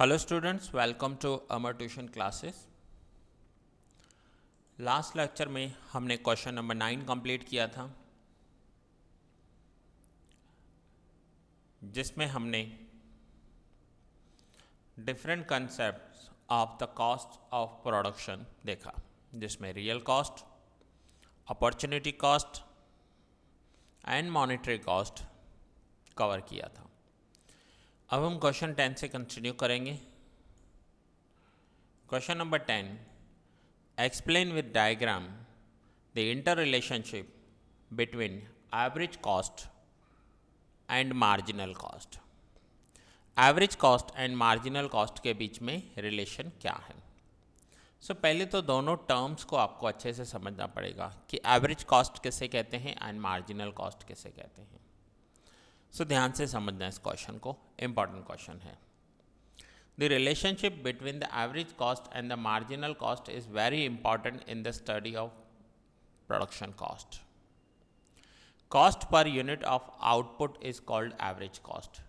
Hello students, welcome to Amar tuition classes. Last lecture में हमने question number 9 complete किया था, जिसमें हमने different concepts of the cost of production देखा, जिसमें real cost, opportunity cost and monetary cost cover किया था। अब हम क्वेश्चन 10 से कंटिन्यू करेंगे। Question number 10, explain with diagram the interrelationship between average cost and marginal cost। Average cost and marginal cost के बीच में रिलेशन क्या है? पहले तो दोनों टर्म्स को आपको अच्छे से समझना पड़ेगा कि एवरेज कॉस्ट किसे कहते हैं एंड मार्जिनल कॉस्ट किसे कहते हैं। ध्यान से समझना इस क्वेश्चन को, इम्पॉर्टेंट क्वेश्चन है। The relationship between the average cost and the marginal cost is very important in the study of production cost. Cost per unit of output is called average cost.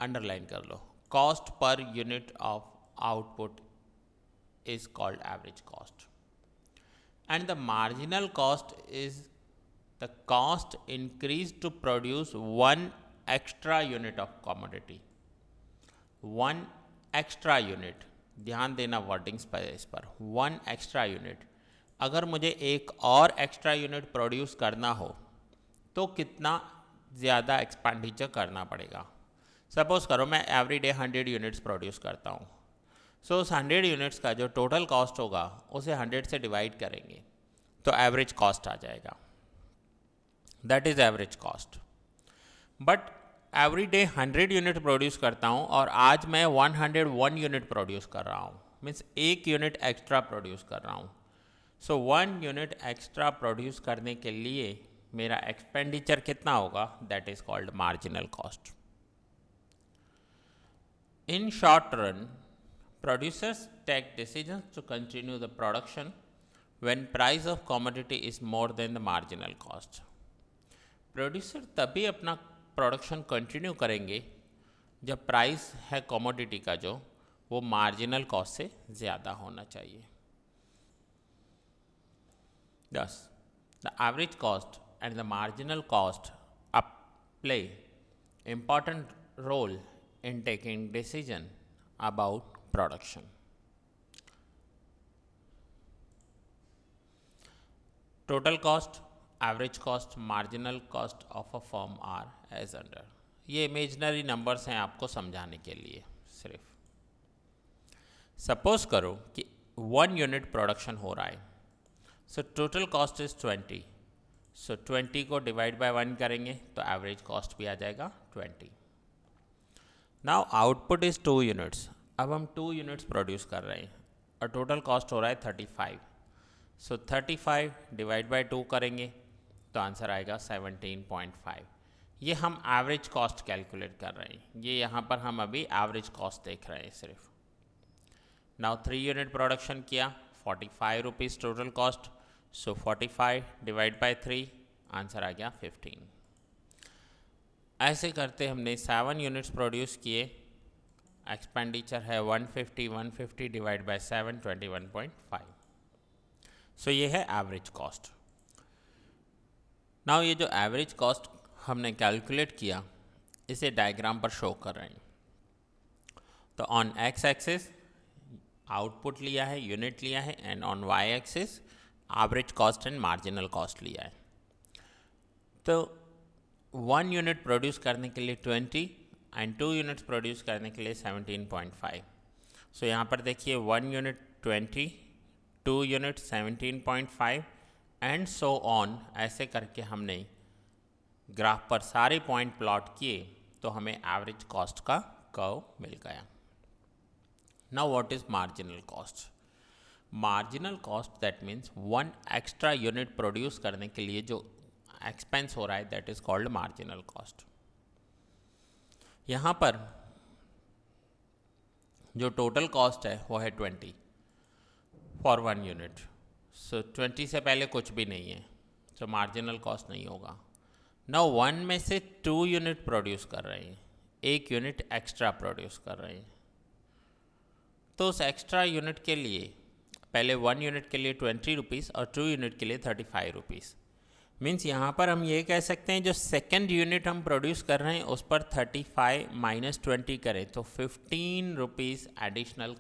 Underline कर लो, cost per unit of output is called average cost. And the marginal cost is the cost increased to produce one extra unit of commodity. One extra unit, ध्यान देना wordings पर इस पर, one extra unit. अगर मुझे एक और extra unit produce करना हो तो कितना ज़्यादा एक्सपेंडिचर करना पड़ेगा? सपोज़ करो मैं एवरी डे 100 यूनिट्स प्रोड्यूस करता हूँ। उस 100 यूनिट्स का जो टोटल कॉस्ट होगा उसे 100 से डिवाइड करेंगे तो एवरेज कॉस्ट आ जाएगा। That is average cost. But every day 100 unit produce करता हूँ और आज मैं 101 यूनिट प्रोड्यूस कर रहा हूँ, मीन्स एक यूनिट एक्स्ट्रा प्रोड्यूस कर रहा हूँ। 1 यूनिट एक्स्ट्रा प्रोड्यूस करने के लिए मेरा एक्सपेंडिचर कितना होगा? That is called marginal cost. In short run, producers take decisions to continue the production when price of commodity is more than the marginal cost. Producer तभी अपना प्रोडक्शन कंटिन्यू करेंगे जब प्राइस है कमोडिटी का जो वो मार्जिनल कॉस्ट से ज़्यादा होना चाहिए। Thus, the average cost and the marginal cost play important role in taking decision about production. Total cost, average cost, marginal cost of a firm are as under. ये imaginary numbers हैं आपको समझाने के लिए सिर्फ। सपोज करो कि 1 unit production हो रहा है, टोटल कॉस्ट इज 20। 20 को डिवाइड बाय 1 करेंगे तो एवरेज कॉस्ट भी आ जाएगा 20। Now output is 2 units. अब हम 2 यूनिट्स प्रोड्यूस कर रहे हैं और टोटल कॉस्ट हो रहा है 35। 35 डिवाइड बाय 2 करेंगे तो आंसर आएगा 17.5। ये हम एवरेज कॉस्ट कैलकुलेट कर रहे हैं, ये यहाँ पर हम अभी एवरेज कॉस्ट देख रहे हैं सिर्फ। नाउ 3 यूनिट प्रोडक्शन किया, 45 rupees total cost. 45 divide by 3, answer आ गया 15। ऐसे करते हमने 7 यूनिट्स प्रोड्यूस किए, एक्सपेंडिचर है 150। 150 डिवाइड बाय 7, 21.5। ये है एवरेज कॉस्ट। नाउ ये जो एवरेज कॉस्ट हमने कैलकुलेट किया इसे डायग्राम पर शो कर रहे हैं। तो ऑन एक्स एक्सिस आउटपुट लिया है, यूनिट लिया है, and on y axis average cost and marginal cost लिया है। तो 1 यूनिट प्रोड्यूस करने के लिए 20 एंड 2 यूनिट्स प्रोड्यूस करने के लिए 17.5। यहाँ पर देखिए 1 unit 20, 2 unit 17.5 and so on. ऐसे करके हमने ग्राफ पर सारे पॉइंट प्लॉट किए तो हमें एवरेज कॉस्ट का कर्व मिल गया। Now what is marginal cost? Marginal cost that means 1 extra unit produce करने के लिए जो एक्सपेंस हो रहा है that is called marginal cost. यहाँ पर जो टोटल कॉस्ट है वो है 20 फॉर 1 यूनिट। 20 से पहले कुछ भी नहीं है, मार्जिनल कॉस्ट नहीं होगा। नाउ 1 में से 2 यूनिट प्रोड्यूस कर रहे हैं, 1 यूनिट एक्स्ट्रा प्रोड्यूस कर रहे हैं। तो उस एक्स्ट्रा यूनिट के लिए पहले 1 यूनिट के लिए 20 रुपीज़ और 2 यूनिट के लिए 35 रुपीज़। मीन्स यहाँ पर हम ये कह सकते हैं जो सेकेंड यूनिट हम प्रोड्यूस कर रहे हैं उस पर 35 माइनस 20 करें तो 15 रुपीज़ एडिशनल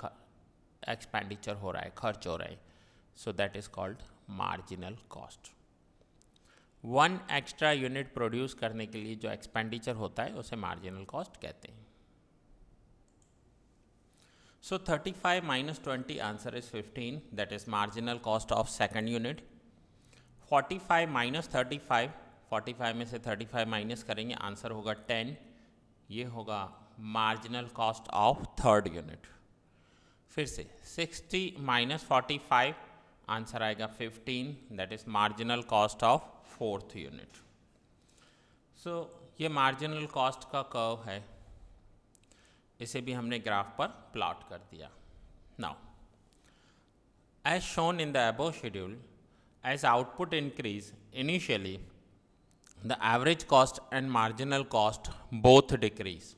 एक्सपेंडिचर हो रहा है, खर्च हो रहा है। So that is called marginal cost. 1 extra unit produce करने के लिए जो एक्सपेंडिचर होता है उसे मार्जिनल कॉस्ट कहते हैं। So 35 minus 20 answer is 15, that is marginal cost of second unit. 45 minus 35, 45 में से 35 माइनस करेंगे आंसर होगा 10, ये होगा marginal cost of third unit. फिर से 60 माइनस 45 आंसर आएगा 15, that is marginal cost of fourth unit. So ये मार्जिनल कॉस्ट का कर्व है, इसे भी हमने ग्राफ पर प्लॉट कर दिया। Now as shown in the above schedule, as output increase initially the average cost and marginal cost both decrease.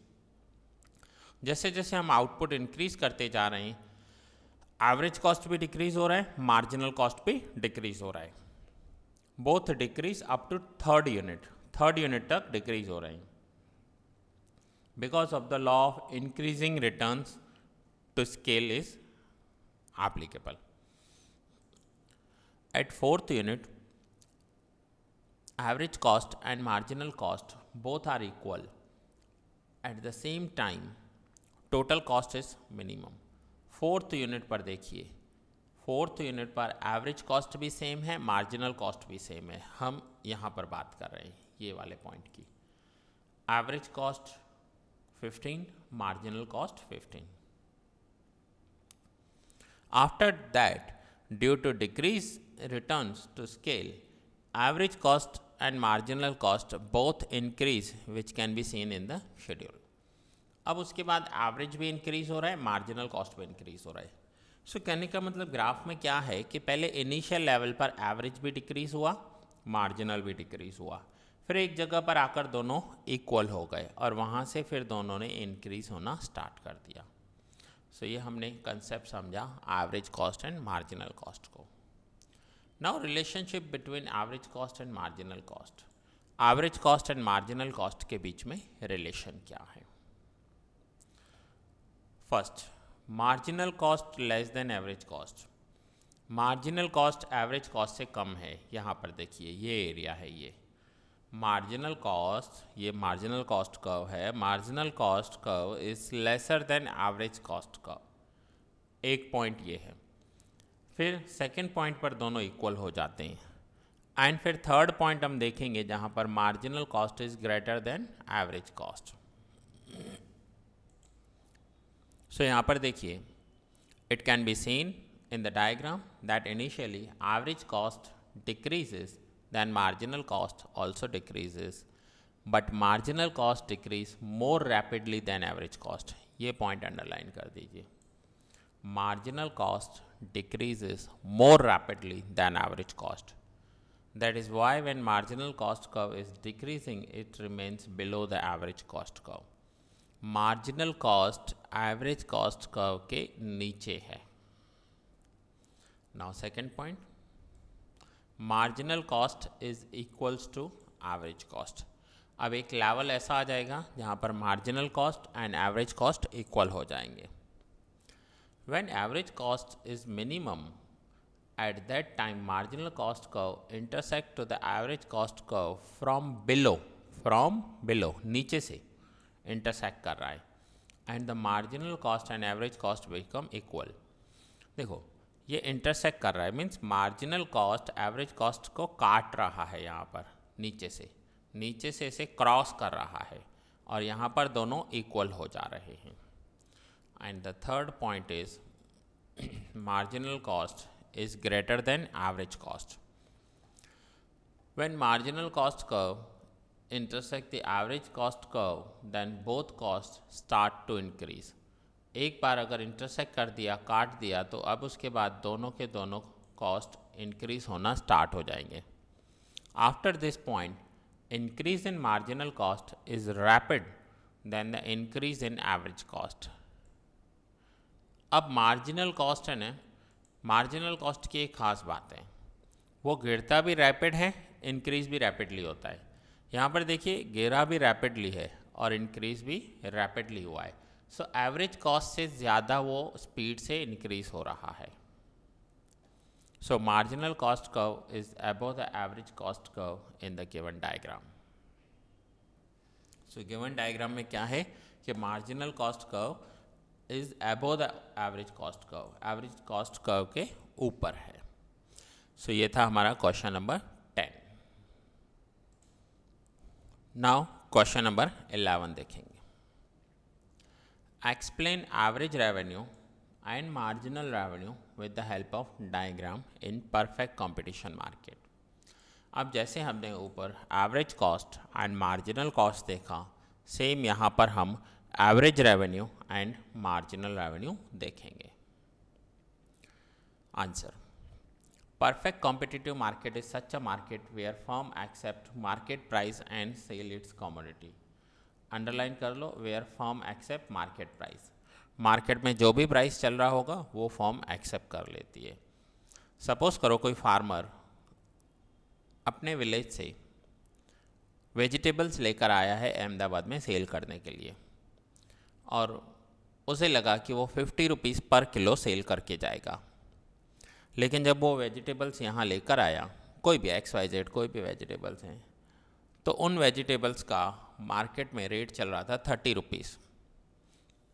जैसे जैसे हम आउटपुट इंक्रीज करते जा रहे हैं एवरेज कॉस्ट भी डिक्रीज हो रहा है, मार्जिनल कॉस्ट भी डिक्रीज हो रहा है। Both decrease up to third unit तक डिक्रीज हो रहे हैं because of the law of increasing returns to scale is applicable. At fourth unit, average cost and marginal cost both are equal. At the same time, total cost is minimum. Fourth unit पर देखिए, fourth unit पर average cost भी same है, marginal cost भी same है। हम यहाँ पर बात कर रहे हैं ये वाले पॉइंट की। Average cost 15, marginal cost 15. After that, due to decrease returns to scale, average cost and marginal cost both increase, which can be seen in the schedule. अब उसके बाद एवरेज भी इंक्रीज हो रहा है, मार्जिनल कॉस्ट भी increase हो रहा है। सो कहने का मतलब ग्राफ में क्या है कि पहले इनिशियल लेवल पर एवरेज भी डिक्रीज हुआ, मार्जिनल भी डिक्रीज हुआ, फिर एक जगह पर आकर दोनों इक्वल हो गए और वहाँ से फिर दोनों ने इंक्रीज होना स्टार्ट कर दिया। सो ये हमने कंसेप्ट समझा average cost and marginal cost को। Now relationship between average cost and marginal cost. Average cost and marginal cost के बीच में रिलेशन क्या है? First, marginal cost less than average cost. Marginal cost average cost से कम है। यहाँ पर देखिए ये एरिया है, ये मार्जिनल कॉस्ट, ये मार्जिनल कॉस्ट कर्व है। Marginal cost curve is lesser than average cost curve. एक पॉइंट ये है। फिर सेकंड पॉइंट पर दोनों इक्वल हो जाते हैं एंड फिर थर्ड पॉइंट हम देखेंगे जहां पर marginal cost is greater than average cost. So यहाँ पर देखिए, it can be seen in the diagram that initially average cost decreases, then marginal cost also decreases, but marginal cost decrease more rapidly than average cost. ये point underline कर दीजिए, marginal cost decreases more rapidly than average cost. That is why when marginal cost curve is decreasing, it remains below the average cost curve. Marginal cost average cost curve के नीचे है। Now second point, marginal cost is equals to average cost. अब एक level ऐसा आ जाएगा जहाँ पर marginal cost and average cost equal हो जाएंगे। When average cost is minimum, at that time marginal cost curve intersect to the average cost curve from below नीचे से intersect कर रहा है and the marginal cost and average cost become equal. देखो ये intersect कर रहा है, means marginal cost average cost को काट रहा है, यहाँ पर नीचे से इसे क्रॉस कर रहा है और यहाँ पर दोनों इक्वल हो जा रहे हैं। And the third point is marginal cost is greater than average cost. When marginal cost curve intersect the average cost curve, then both costs start to increase. एक बार अगर इंटरसेक्ट कर दिया, काट दिया, तो अब उसके बाद दोनों के दोनों कॉस्ट इंक्रीज होना स्टार्ट हो जाएंगे। After this point, increase in marginal cost is rapid then the increase in average cost. अब मार्जिनल कॉस्ट है ना, मार्जिनल कॉस्ट की एक खास बात है, वो गिरता भी रैपिड है, इंक्रीज भी रैपिडली होता है। यहाँ पर देखिए गिरा भी रैपिडली है और इंक्रीज भी रैपिडली हुआ है। सो एवरेज कॉस्ट से ज़्यादा वो स्पीड से इंक्रीज हो रहा है। सो marginal cost curve is above the average cost curve in the given diagram. So given diagram में क्या है कि marginal cost curve is above the average cost curve, average cost curve के ऊपर है। सो ये था हमारा question number 10। Now question number 11 देखेंगे। Explain average revenue and marginal revenue with the help of diagram in perfect competition market. अब जैसे हमने ऊपर average cost and marginal cost देखा, सेम यहाँ पर हम average revenue and marginal revenue देखेंगे। Answer: perfect competitive market is such a market where firm accept market price and sell its commodity. Underline कर लो, where firm accept market price. Market में जो भी price चल रहा होगा वो फर्म एक्सेप्ट कर लेती है। सपोज करो कोई फार्मर अपने विलेज से वेजिटेबल्स लेकर आया है अहमदाबाद में सेल करने के लिए, और उसे लगा कि वो 50 रुपीज़ पर किलो सेल करके जाएगा। लेकिन जब वो वेजिटेबल्स यहाँ लेकर आया, कोई भी XYZ कोई भी वेजिटेबल्स हैं, तो उन वेजिटेबल्स का मार्केट में रेट चल रहा था 30 रुपीज़।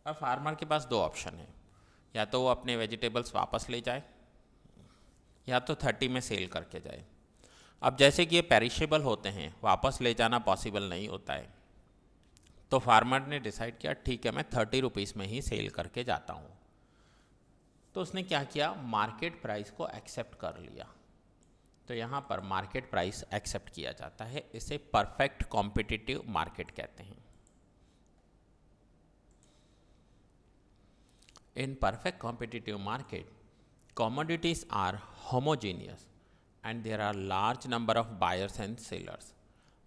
अब फार्मर के पास दो ऑप्शन है, या तो वो अपने वेजिटेबल्स वापस ले जाए या तो 30 में सेल करके जाए। अब जैसे कि ये पेरिशेबल होते हैं, वापस ले जाना पॉसिबल नहीं होता है, तो फार्मर ने डिसाइड किया ठीक है मैं 30 रुपीज़ में ही सेल करके जाता हूँ। तो उसने क्या किया, मार्केट प्राइस को एक्सेप्ट कर लिया। तो यहाँ पर मार्केट प्राइस एक्सेप्ट किया जाता है, इसे परफेक्ट कॉम्पिटिटिव मार्केट कहते हैं। In perfect competitive market commodities are homogeneous and there are large number of buyers and sellers.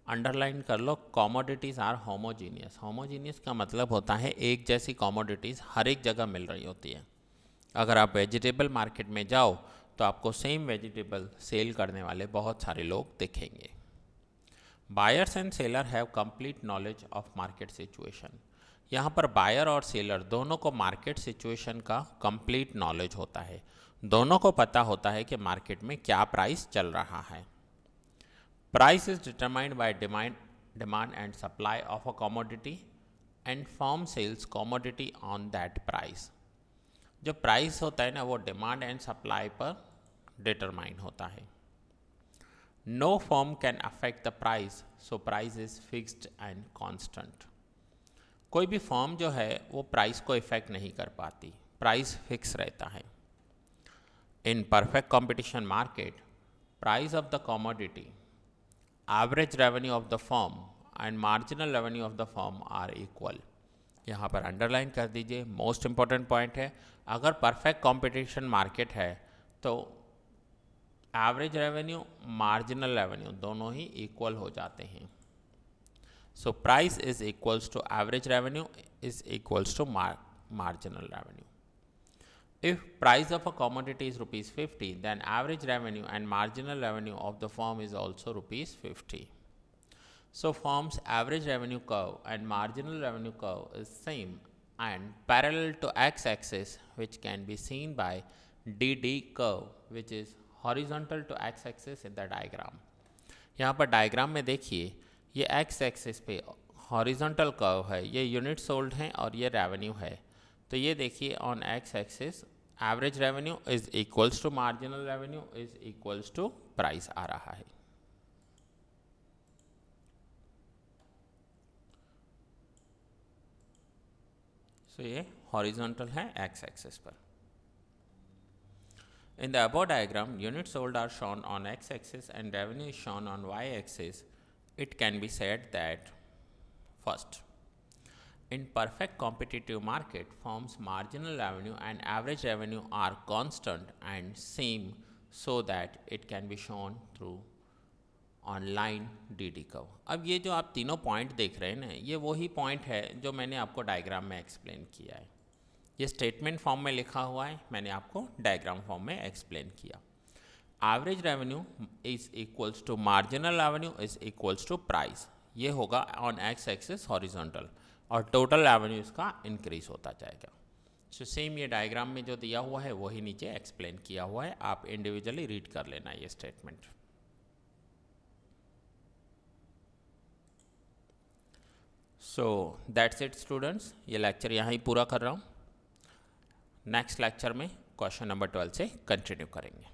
Underline कर लो, commodities are homogeneous. homogeneous का मतलब होता है एक जैसी commodities हर एक जगह मिल रही होती है। अगर आप वेजिटेबल मार्केट में जाओ तो आपको सेम वेजिटेबल सेल करने वाले बहुत सारे लोग दिखेंगे। Buyers and seller have complete knowledge of market situation. यहाँ पर बायर और सेलर दोनों को मार्केट सिचुएशन का कंप्लीट नॉलेज होता है, दोनों को पता होता है कि मार्केट में क्या प्राइस चल रहा है। Price is determined by demand and supply of a commodity and firm sells commodity on that price. जो प्राइस होता है ना, वो डिमांड एंड सप्लाई पर डिटरमाइन होता है। No firm can affect the price, so price is fixed and constant. कोई भी फर्म जो है वो प्राइस को इफेक्ट नहीं कर पाती, प्राइस फिक्स रहता है। In perfect competition market, price of the commodity, average revenue of the firm and marginal revenue of the firm are equal. यहाँ पर अंडरलाइन कर दीजिए, मोस्ट इंपॉर्टेंट पॉइंट है। अगर परफेक्ट कंपटीशन मार्केट है तो एवरेज रेवेन्यू मार्जिनल रेवेन्यू दोनों ही equal हो जाते हैं। So price is equals to average revenue is equals to marginal revenue. If price of a commodity is rupees 50, then average revenue and marginal revenue of the firm is also rupees 50. So firm's average revenue curve and marginal revenue curve is same and parallel to x-axis, which can be seen by DD curve, which is horizontal to x-axis in the diagram. यहाँ पर diagram में देखिए, ये x-axis पे horizontal curve है, ये unit sold हैं और ये रेवेन्यू है। तो ये देखिए on x-axis average revenue is equals to marginal revenue is equals to price आ रहा है। सो ये हॉरिजॉन्टल है x-axis पर। In the above diagram, units sold are shown on x-axis and revenue is shown on y-axis. It can be said that first, in perfect competitive market, firms' marginal revenue and average revenue are constant and same, so that it can be shown through online DD curve. अब ये जो आप तीनों point देख रहे हैं ना, ये वही पॉइंट है जो मैंने आपको डायग्राम में एक्सप्लेन किया है। ये स्टेटमेंट फॉर्म में लिखा हुआ है, मैंने आपको डायग्राम फॉर्म में एक्सप्लेन किया। Average revenue is equals to marginal revenue is equals to price, ये होगा ऑन एक्स एक्सिस हॉरिजॉन्टल, और टोटल रेवेन्यू इसका इंक्रीज होता जाएगा। सो सेम ये डायग्राम में जो दिया हुआ है वही नीचे एक्सप्लेन किया हुआ है, आप इंडिविजुअली रीड कर लेना ये statement. So that's it students, ये लेक्चर यहाँ ही पूरा कर रहा हूँ। नेक्स्ट लेक्चर में क्वेश्चन नंबर 12 से कंटिन्यू करेंगे।